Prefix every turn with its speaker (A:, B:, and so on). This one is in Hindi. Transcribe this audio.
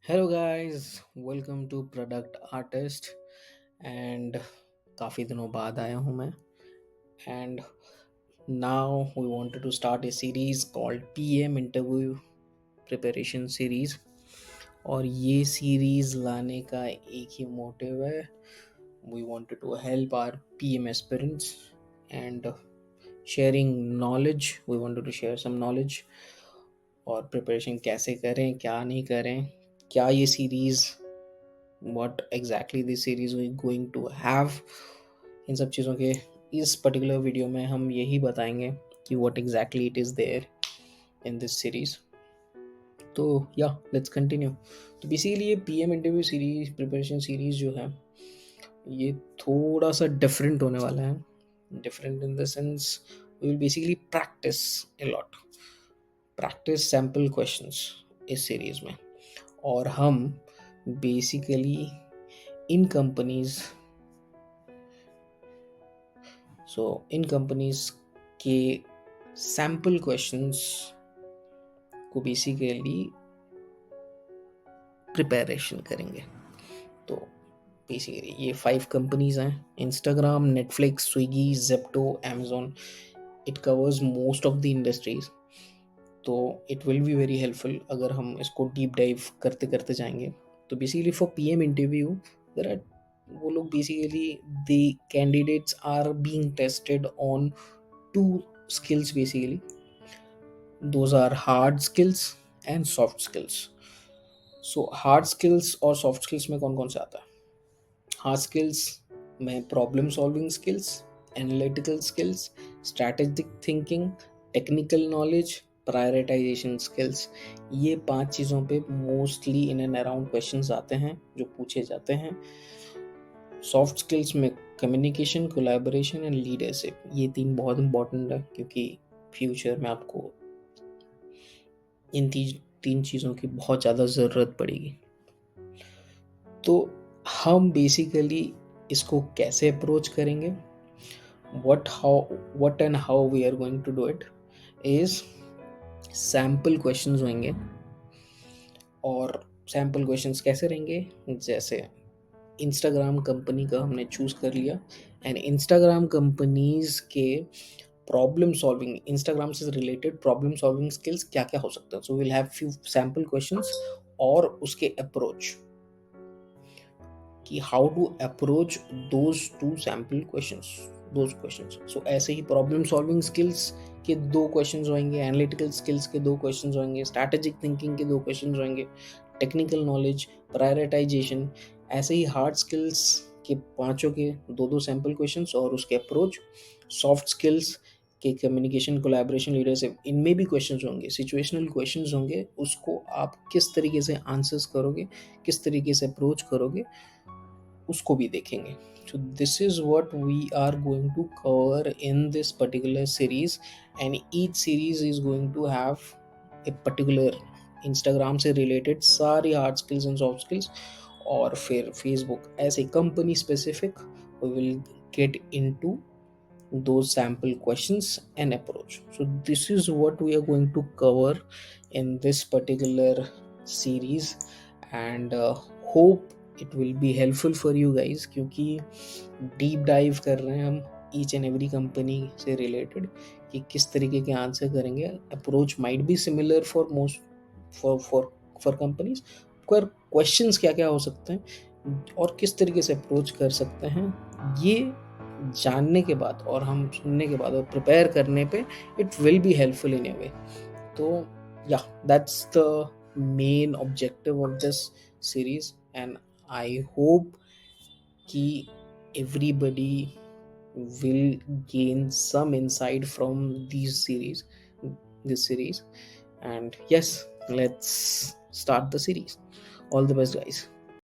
A: Hello guys, welcome to product artist. And काफ़ी दिनों बाद आया हूँ मैं। And now we wanted to start a series called PM interview preparation series. और ये सीरीज लाने का एक ही मोटिव है। We wanted to help our PM aspirants and sharing knowledge. We wanted to share some knowledge और प्रिपरेशन कैसे करें, क्या नहीं करें, क्या ये series, what exactly this series we going to have। इन सब चीज़ों के इस पर्टिकुलर वीडियो में हम यही बताएंगे कि what exactly it is there in this series। तो या लेट्स कंटिन्यू। तो बेसिकली ये PM interview series preparation series जो है ये थोड़ा सा डिफरेंट होने वाला है। Different in the sense we will basically practise a lot, practise sample questions इस सीरीज में। और हम बेसिकली इन कंपनीज इन कंपनीज के सैम्पल क्वेश्चंस को बेसिकली प्रिपरेशन करेंगे। तो बेसिकली ये 5 कंपनीज हैं: Instagram, Netflix, Swiggy, Zepto, Amazon. It covers most of the industries. तो it will be very helpful अगर हम इसको डीप डाइव करते करते जाएंगे। तो basically for PM interview there are, वो लोग basically the candidates are being tested on two skills basically. Those are hard skills and soft skills. So hard skills और soft skills में कौन कौन से आता है? हार्ड स्किल्स में problem solving skills, analytical skills, strategic thinking, technical knowledge, prioritisation skills. ये 5 चीज़ों पे mostly in and around questions आते हैं जो पूछे जाते हैं। सॉफ्ट स्किल्स में कम्युनिकेशन, कोलैबोरेशन एंड लीडरशिप। ये 3 बहुत इंपॉर्टेंट है क्योंकि फ्यूचर में आपको इन 3 चीज़ों की बहुत ज़्यादा ज़रूरत पड़ेगी। तो हम बेसिकली इसको कैसे अप्रोच करेंगे, what and how we are going to do it is sample questions होंगे। और सैम्पल क्वेश्चंस कैसे रहेंगे? जैसे इंस्टाग्राम कंपनी का हमने चूज कर लिया एंड इंस्टाग्राम कंपनीज के प्रॉब्लम सॉल्विंग, इंस्टाग्राम से रिलेटेड प्रॉब्लम सॉल्विंग स्किल्स क्या क्या हो सकता है। So will have few sample questions और उसके अप्रोच कि how to approach those two sample questions. So ऐसे ही प्रॉब्लम सॉल्विंग स्किल्स के 2 क्वेश्चंस होंगे, एनालिटिकल स्किल्स के 2 क्वेश्चंस होंगे, स्ट्रैटेजिक थिंकिंग के 2 क्वेश्चंस होंगे, टेक्निकल नॉलेज, प्रायोरिटाइजेशन। ऐसे ही हार्ड स्किल्स के पांचों के 2 सैम्पल क्वेश्चंस और उसके अप्रोच। सॉफ्ट स्किल्स के कम्युनिकेशन, कोलैबोरेशन, लीडरशिप, इनमें भी क्वेश्चंस होंगे, सिचुएशनल क्वेश्चंस होंगे। उसको आप किस तरीके से आंसर्स करोगे, किस तरीके से अप्रोच करोगे, उसको भी देखेंगे। So this is what we are going to cover in this particular series, and each series is going to have a particular Instagram से related सारी hard skills and soft skills। और फिर Facebook as a company specific we will get into those sample questions and approach। So this is what we are going to cover in this particular series, and hope it will be helpful for you guys क्योंकि डीप डाइव कर रहे हैं हम ईच एंड एवरी कंपनी से रिलेटेड कि किस तरीके के आंसर करेंगे। Approach might be similar for most for companies, पर क्वेश्चंस क्या क्या हो सकते हैं और किस तरीके से अप्रोच कर सकते हैं, ये जानने के बाद और हम सुनने के बाद और प्रिपेयर करने पे it will be helpful in a way. तो yeah that's the main objective of this series, and I hope कि everybody will gain some insight from this series. And yes, let's start the series. All the best guys.